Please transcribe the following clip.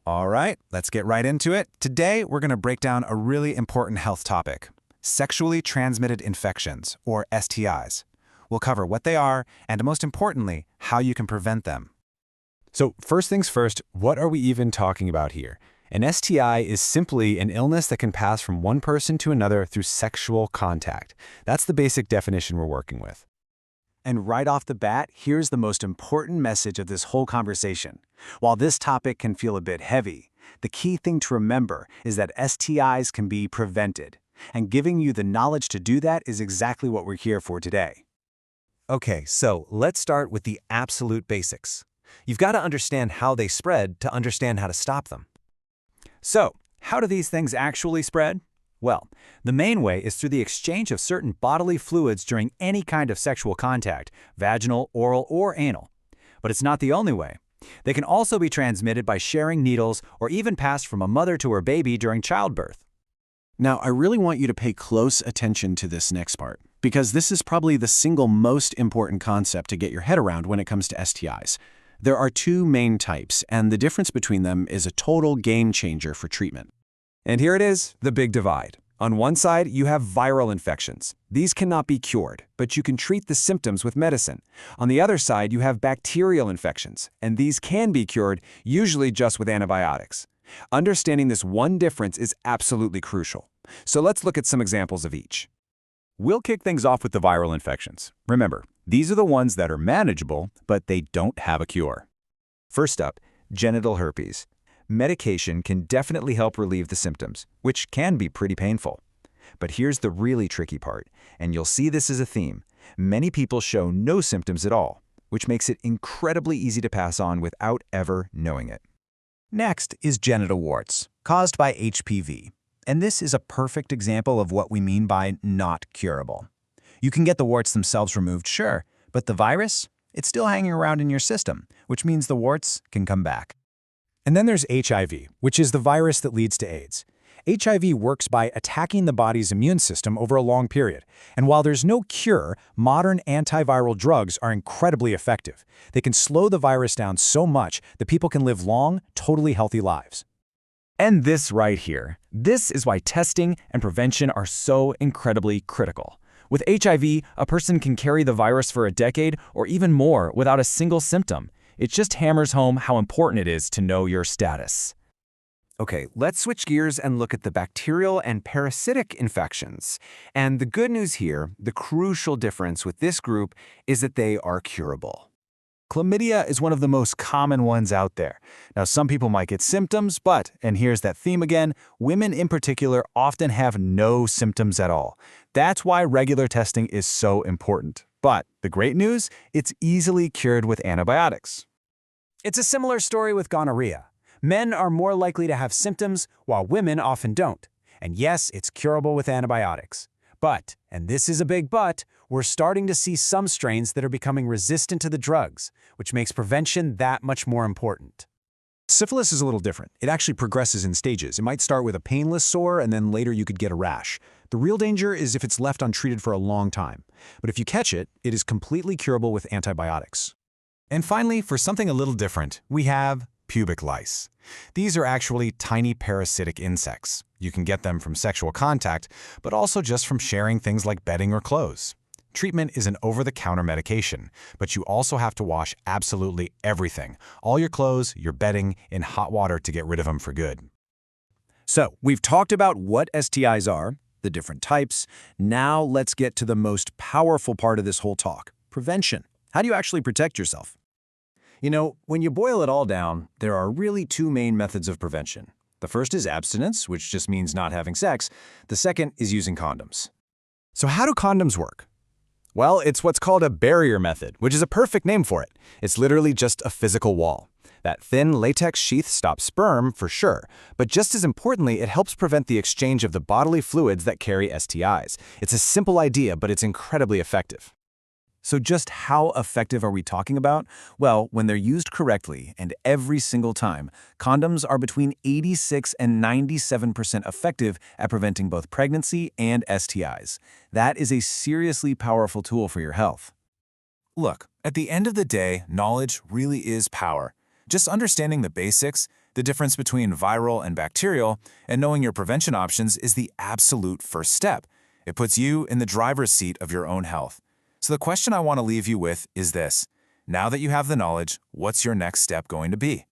All right, let's get right into it. Today, we're going to break down a really important health topic, sexually transmitted infections, or STIs. We'll cover what they are and, most importantly, how you can prevent them. So first things first, what are we even talking about here? An STI is simply an illness that can pass from one person to another through sexual contact. That's the basic definition we're working with. And right off the bat, here's the most important message of this whole conversation. While this topic can feel a bit heavy, the key thing to remember is that STIs can be prevented. And giving you the knowledge to do that is exactly what we're here for today. Okay, so let's start with the absolute basics. You've got to understand how they spread to understand how to stop them. So, how do these things actually spread? Well, the main way is through the exchange of certain bodily fluids during any kind of sexual contact, vaginal, oral, or anal. But it's not the only way. They can also be transmitted by sharing needles or even passed from a mother to her baby during childbirth. Now, I really want you to pay close attention to this next part, because this is probably the single most important concept to get your head around when it comes to STIs. There are two main types, and the difference between them is a total game changer for treatment. And here it is, the big divide. On one side, you have viral infections. These cannot be cured, but you can treat the symptoms with medicine. On the other side, you have bacterial infections, and these can be cured, usually just with antibiotics. Understanding this one difference is absolutely crucial. So let's look at some examples of each. We'll kick things off with the viral infections. Remember, these are the ones that are manageable, but they don't have a cure. First up, genital herpes. Medication can definitely help relieve the symptoms, which can be pretty painful. But here's the really tricky part, and you'll see this as a theme. Many people show no symptoms at all, which makes it incredibly easy to pass on without ever knowing it. Next is genital warts, caused by HPV. And this is a perfect example of what we mean by not curable. You can get the warts themselves removed, sure, but the virus, it's still hanging around in your system, which means the warts can come back. And then there's HIV, which is the virus that leads to AIDS. HIV works by attacking the body's immune system over a long period. And while there's no cure, modern antiviral drugs are incredibly effective. They can slow the virus down so much that people can live long, totally healthy lives. And this right here, this is why testing and prevention are so incredibly critical. With HIV, a person can carry the virus for a decade or even more without a single symptom. It just hammers home how important it is to know your status. Okay, let's switch gears and look at the bacterial and parasitic infections. And the good news here, the crucial difference with this group, is that they are curable. Chlamydia is one of the most common ones out there. Now, some people might get symptoms, but, and here's that theme again, women in particular often have no symptoms at all. That's why regular testing is so important. But the great news, it's easily cured with antibiotics. It's a similar story with gonorrhea. Men are more likely to have symptoms, while women often don't. And yes, it's curable with antibiotics. But, and this is a big but, we're starting to see some strains that are becoming resistant to the drugs, which makes prevention that much more important. Syphilis is a little different. It actually progresses in stages. It might start with a painless sore, and then later you could get a rash. The real danger is if it's left untreated for a long time. But if you catch it, it is completely curable with antibiotics. And finally, for something a little different, we have pubic lice. These are actually tiny parasitic insects. You can get them from sexual contact, but also just from sharing things like bedding or clothes. Treatment is an over-the-counter medication, but you also have to wash absolutely everything, all your clothes, your bedding, in hot water to get rid of them for good. So, we've talked about what STIs are, the different types. Now let's get to the most powerful part of this whole talk, prevention. How do you actually protect yourself? You know, when you boil it all down, there are really two main methods of prevention. The first is abstinence, which just means not having sex. The second is using condoms. So how do condoms work? Well, it's what's called a barrier method, which is a perfect name for it. It's literally just a physical wall. That thin latex sheath stops sperm, for sure, but just as importantly, it helps prevent the exchange of the bodily fluids that carry STIs. It's a simple idea, but it's incredibly effective. So just how effective are we talking about? Well, when they're used correctly and every single time, condoms are between 86 and 97% effective at preventing both pregnancy and STIs. That is a seriously powerful tool for your health. Look, at the end of the day, knowledge really is power. Just understanding the basics, The difference between viral and bacterial, and knowing your prevention options is the absolute first step. It puts you in the driver's seat of your own health. So the question I want to leave you with is this. Now that you have the knowledge, what's your next step going to be?